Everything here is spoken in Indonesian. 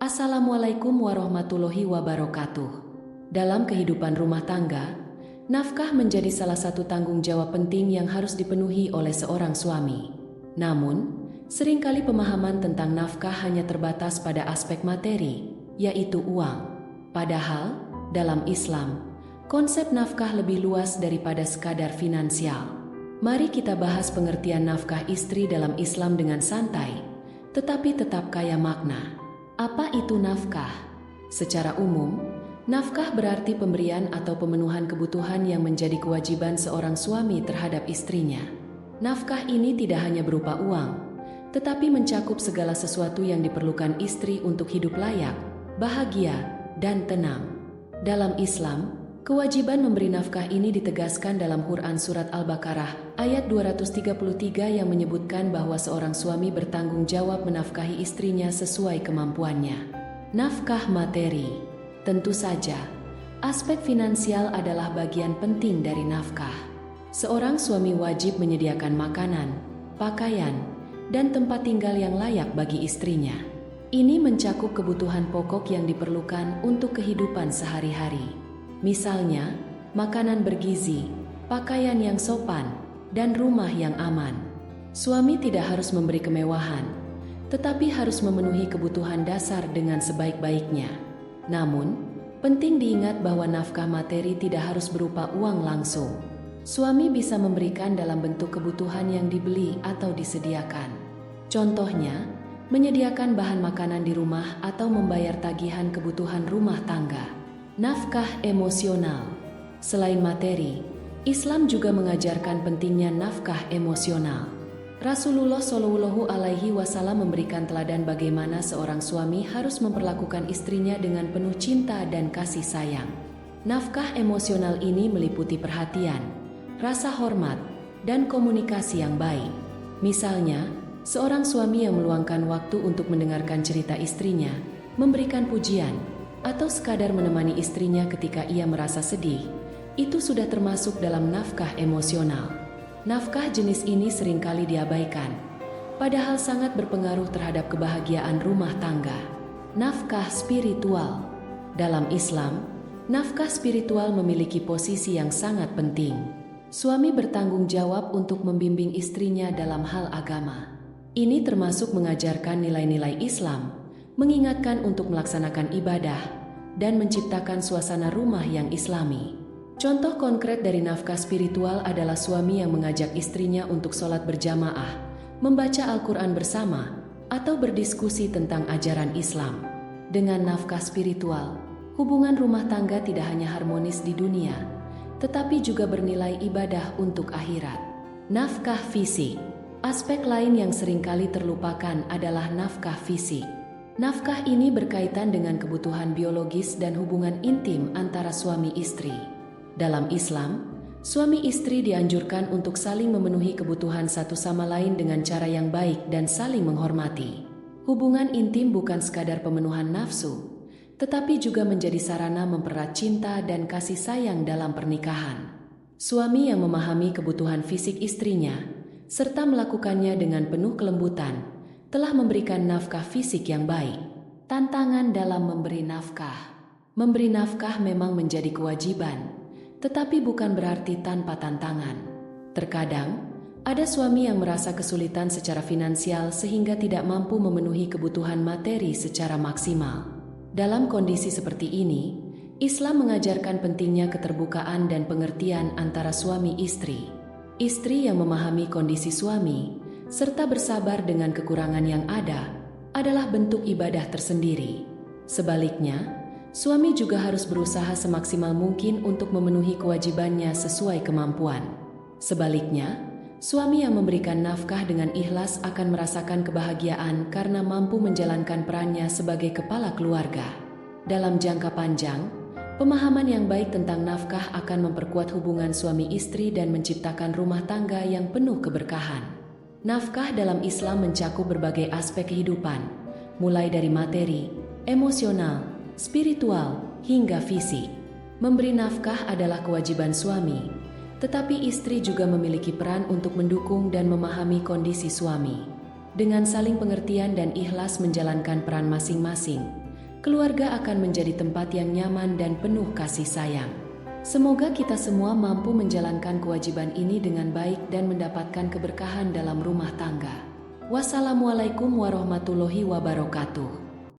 Assalamualaikum warahmatullahi wabarakatuh. Dalam kehidupan rumah tangga, nafkah menjadi salah satu tanggung jawab penting yang harus dipenuhi oleh seorang suami. Namun, seringkali pemahaman tentang nafkah hanya terbatas pada aspek materi, yaitu uang. Padahal, dalam Islam, konsep nafkah lebih luas daripada sekadar finansial. Mari kita bahas pengertian nafkah istri dalam Islam dengan santai, tetapi tetap kaya makna. Apa itu nafkah? Secara umum, nafkah berarti pemberian atau pemenuhan kebutuhan yang menjadi kewajiban seorang suami terhadap istrinya. Nafkah ini tidak hanya berupa uang, tetapi mencakup segala sesuatu yang diperlukan istri untuk hidup layak, bahagia, dan tenang. Dalam Islam, kewajiban memberi nafkah ini ditegaskan dalam Quran Surat Al-Baqarah ayat 233 yang menyebutkan bahwa seorang suami bertanggung jawab menafkahi istrinya sesuai kemampuannya. Nafkah materi. Tentu saja, aspek finansial adalah bagian penting dari nafkah. Seorang suami wajib menyediakan makanan, pakaian, dan tempat tinggal yang layak bagi istrinya. Ini mencakup kebutuhan pokok yang diperlukan untuk kehidupan sehari-hari. Misalnya, makanan bergizi, pakaian yang sopan, dan rumah yang aman. Suami tidak harus memberi kemewahan, tetapi harus memenuhi kebutuhan dasar dengan sebaik-baiknya. Namun, penting diingat bahwa nafkah materi tidak harus berupa uang langsung. Suami bisa memberikan dalam bentuk kebutuhan yang dibeli atau disediakan. Contohnya, menyediakan bahan makanan di rumah atau membayar tagihan kebutuhan rumah tangga. Nafkah emosional. Selain materi, Islam juga mengajarkan pentingnya nafkah emosional. Rasulullah Shallallahu Alaihi Wasallam memberikan teladan bagaimana seorang suami harus memperlakukan istrinya dengan penuh cinta dan kasih sayang. Nafkah emosional ini meliputi perhatian, rasa hormat, dan komunikasi yang baik. Misalnya, seorang suami yang meluangkan waktu untuk mendengarkan cerita istrinya, memberikan pujian, atau sekadar menemani istrinya ketika ia merasa sedih, itu sudah termasuk dalam nafkah emosional. Nafkah jenis ini seringkali diabaikan, padahal sangat berpengaruh terhadap kebahagiaan rumah tangga. Nafkah spiritual. Dalam Islam, nafkah spiritual memiliki posisi yang sangat penting. Suami bertanggung jawab untuk membimbing istrinya dalam hal agama. Ini termasuk mengajarkan nilai-nilai Islam, mengingatkan untuk melaksanakan ibadah, dan menciptakan suasana rumah yang islami. Contoh konkret dari nafkah spiritual adalah suami yang mengajak istrinya untuk sholat berjamaah, membaca Al-Quran bersama, atau berdiskusi tentang ajaran Islam. Dengan nafkah spiritual, hubungan rumah tangga tidak hanya harmonis di dunia, tetapi juga bernilai ibadah untuk akhirat. Nafkah fisik. Aspek lain yang seringkali terlupakan adalah nafkah fisik. Nafkah ini berkaitan dengan kebutuhan biologis dan hubungan intim antara suami istri. Dalam Islam, suami istri dianjurkan untuk saling memenuhi kebutuhan satu sama lain dengan cara yang baik dan saling menghormati. Hubungan intim bukan sekadar pemenuhan nafsu, tetapi juga menjadi sarana mempererat cinta dan kasih sayang dalam pernikahan. Suami yang memahami kebutuhan fisik istrinya, serta melakukannya dengan penuh kelembutan, telah memberikan nafkah fisik yang baik. Tantangan dalam memberi nafkah. Memberi nafkah memang menjadi kewajiban, tetapi bukan berarti tanpa tantangan. Terkadang, ada suami yang merasa kesulitan secara finansial sehingga tidak mampu memenuhi kebutuhan materi secara maksimal. Dalam kondisi seperti ini, Islam mengajarkan pentingnya keterbukaan dan pengertian antara suami istri. Istri yang memahami kondisi suami, serta bersabar dengan kekurangan yang ada, adalah bentuk ibadah tersendiri. Sebaliknya, suami juga harus berusaha semaksimal mungkin untuk memenuhi kewajibannya sesuai kemampuan. Sebaliknya, suami yang memberikan nafkah dengan ikhlas akan merasakan kebahagiaan karena mampu menjalankan perannya sebagai kepala keluarga. Dalam jangka panjang, pemahaman yang baik tentang nafkah akan memperkuat hubungan suami istri dan menciptakan rumah tangga yang penuh keberkahan. Nafkah dalam Islam mencakup berbagai aspek kehidupan, mulai dari materi, emosional, spiritual, hingga fisik. Memberi nafkah adalah kewajiban suami, tetapi istri juga memiliki peran untuk mendukung dan memahami kondisi suami. Dengan saling pengertian dan ikhlas menjalankan peran masing-masing, keluarga akan menjadi tempat yang nyaman dan penuh kasih sayang. Semoga kita semua mampu menjalankan kewajiban ini dengan baik dan mendapatkan keberkahan dalam rumah tangga. Wassalamualaikum warahmatullahi wabarakatuh.